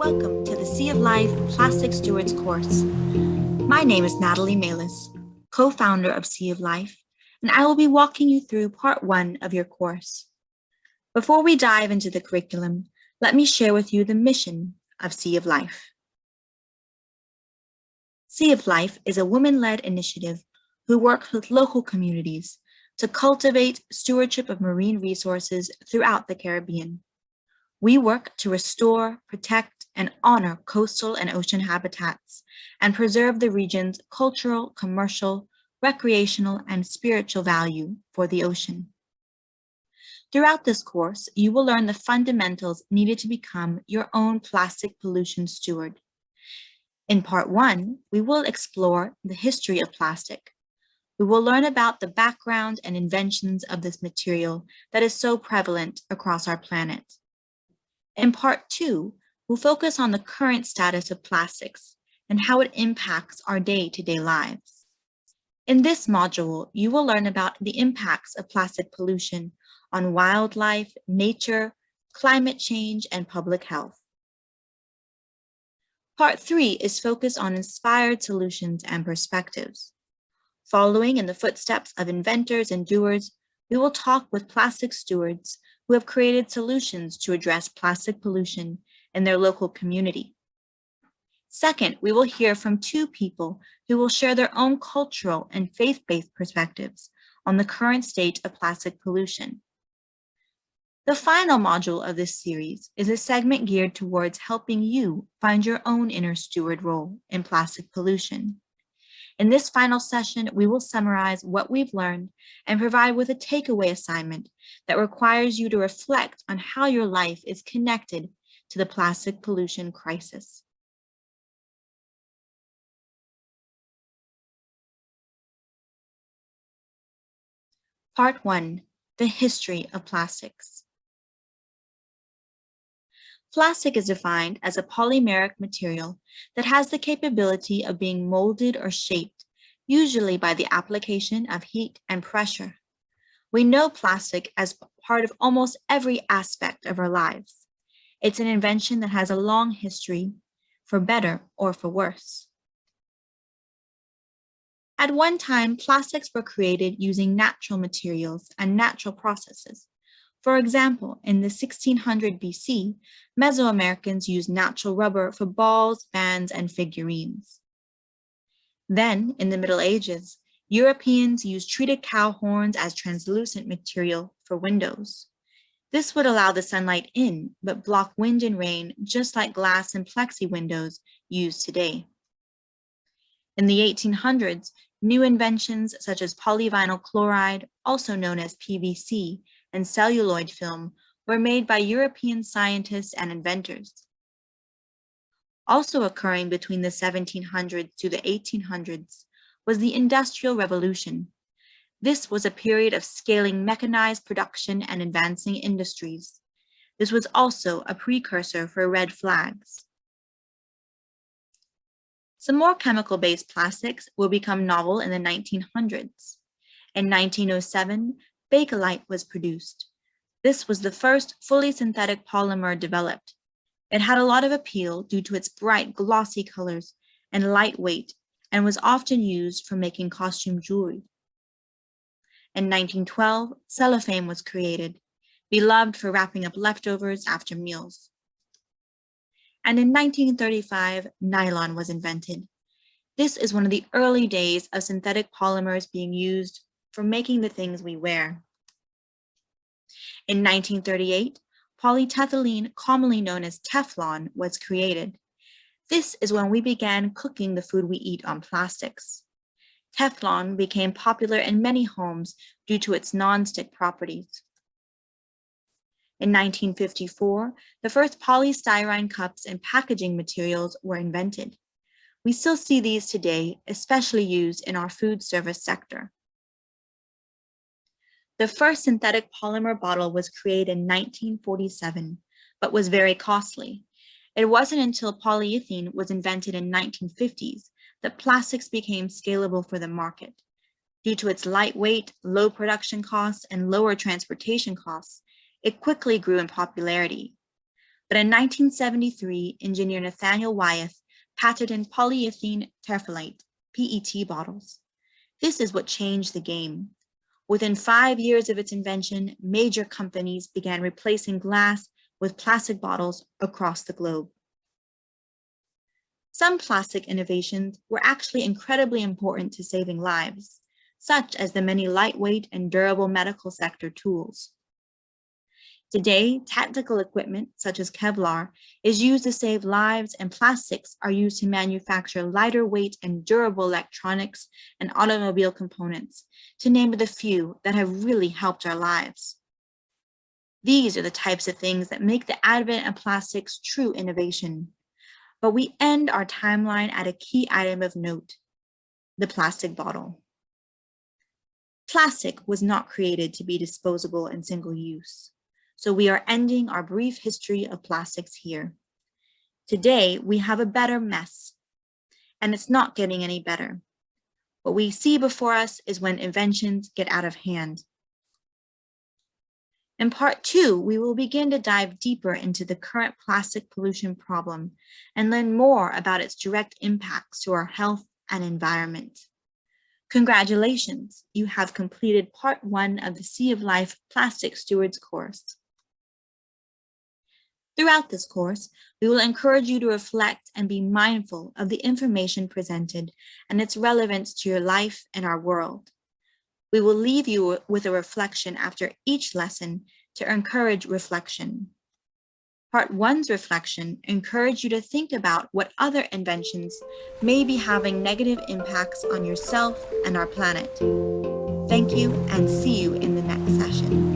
Welcome to the Sea of Life Plastic Stewards course. My name is Natalie Malis, co-founder of Sea of Life, and I will be walking you through part 1 of your course. Before we dive into the curriculum, let me share with you the mission of Sea of Life. Sea of Life is a women-led initiative who works with local communities to cultivate stewardship of marine resources throughout the Caribbean. We work to restore, protect, and honor coastal and ocean habitats and preserve the region's cultural, commercial, recreational, and spiritual value for the ocean. Throughout this course, you will learn the fundamentals needed to become your own plastic pollution steward. In part 1, we will explore the history of plastic. We will learn about the background and inventions of this material that is so prevalent across our planet. In part 2, we'll focus on the current status of plastics and how it impacts our day-to-day lives. In this module, you will learn about the impacts of plastic pollution on wildlife, nature, climate change, and public health. Part 3 is focused on inspired solutions and perspectives. Following in the footsteps of inventors and doers, we will talk with plastic stewards who have created solutions to address plastic pollution in their local community. Second, we will hear from 2 people who will share their own cultural and faith-based perspectives on the current state of plastic pollution. The final module of this series is a segment geared towards helping you find your own inner steward role in plastic pollution. In this final session, we will summarize what we've learned and provide with a takeaway assignment that requires you to reflect on how your life is connected to the plastic pollution crisis. Part 1, the history of plastics. Plastic is defined as a polymeric material that has the capability of being molded or shaped, usually by the application of heat and pressure. We know plastic as part of almost every aspect of our lives. It's an invention that has a long history, for better or for worse. At one time, plastics were created using natural materials and natural processes. For example, in the 1600 BC, Mesoamericans used natural rubber for balls, bands, and figurines. Then, in the Middle Ages, Europeans used treated cow horns as translucent material for windows. This would allow the sunlight in, but block wind and rain, just like glass and plexi windows used today. In the 1800s, new inventions such as polyvinyl chloride, also known as PVC, and celluloid film were made by European scientists and inventors. Also occurring between the 1700s to the 1800s was the Industrial Revolution. This was a period of scaling mechanized production and advancing industries. This was also a precursor for red flags. Some more chemical-based plastics will become novel in the 1900s. In 1907, Bakelite was produced. This was the first fully synthetic polymer developed. It had a lot of appeal due to its bright, glossy colors and lightweight, and was often used for making costume jewelry. In 1912, cellophane was created, beloved for wrapping up leftovers after meals. And in 1935, nylon was invented. This is one of the early days of synthetic polymers being used for making the things we wear. In 1938, polyethylene, commonly known as Teflon, was created. This is when we began cooking the food we eat on plastics. Teflon became popular in many homes due to its non-stick properties. In 1954, the first polystyrene cups and packaging materials were invented. We still see these today, especially used in our food service sector. The first synthetic polymer bottle was created in 1947, but was very costly. It wasn't until polyethylene was invented in 1950s that plastics became scalable for the market. Due to its lightweight, low production costs, and lower transportation costs, it quickly grew in popularity. But in 1973, engineer Nathaniel Wyeth patented polyethylene terephthalate, PET bottles. This is what changed the game. Within 5 years of its invention, major companies began replacing glass with plastic bottles across the globe. Some plastic innovations were actually incredibly important to saving lives, such as the many lightweight and durable medical sector tools. Today, technical equipment, such as Kevlar, is used to save lives, and plastics are used to manufacture lighter weight and durable electronics and automobile components, to name but a few that have really helped our lives. These are the types of things that make the advent of plastics true innovation. But we end our timeline at a key item of note, the plastic bottle. Plastic was not created to be disposable and single use. So we are ending our brief history of plastics here. Today, we have a better mess, and it's not getting any better. What we see before us is when inventions get out of hand. In part 2, we will begin to dive deeper into the current plastic pollution problem and learn more about its direct impacts to our health and environment. Congratulations, you have completed part 1 of the Sea of Life Plastic Stewards course. Throughout this course, we will encourage you to reflect and be mindful of the information presented and its relevance to your life and our world. We will leave you with a reflection after each lesson to encourage reflection. Part 1's reflection encouraged you to think about what other inventions may be having negative impacts on yourself and our planet. Thank you, and see you in the next session.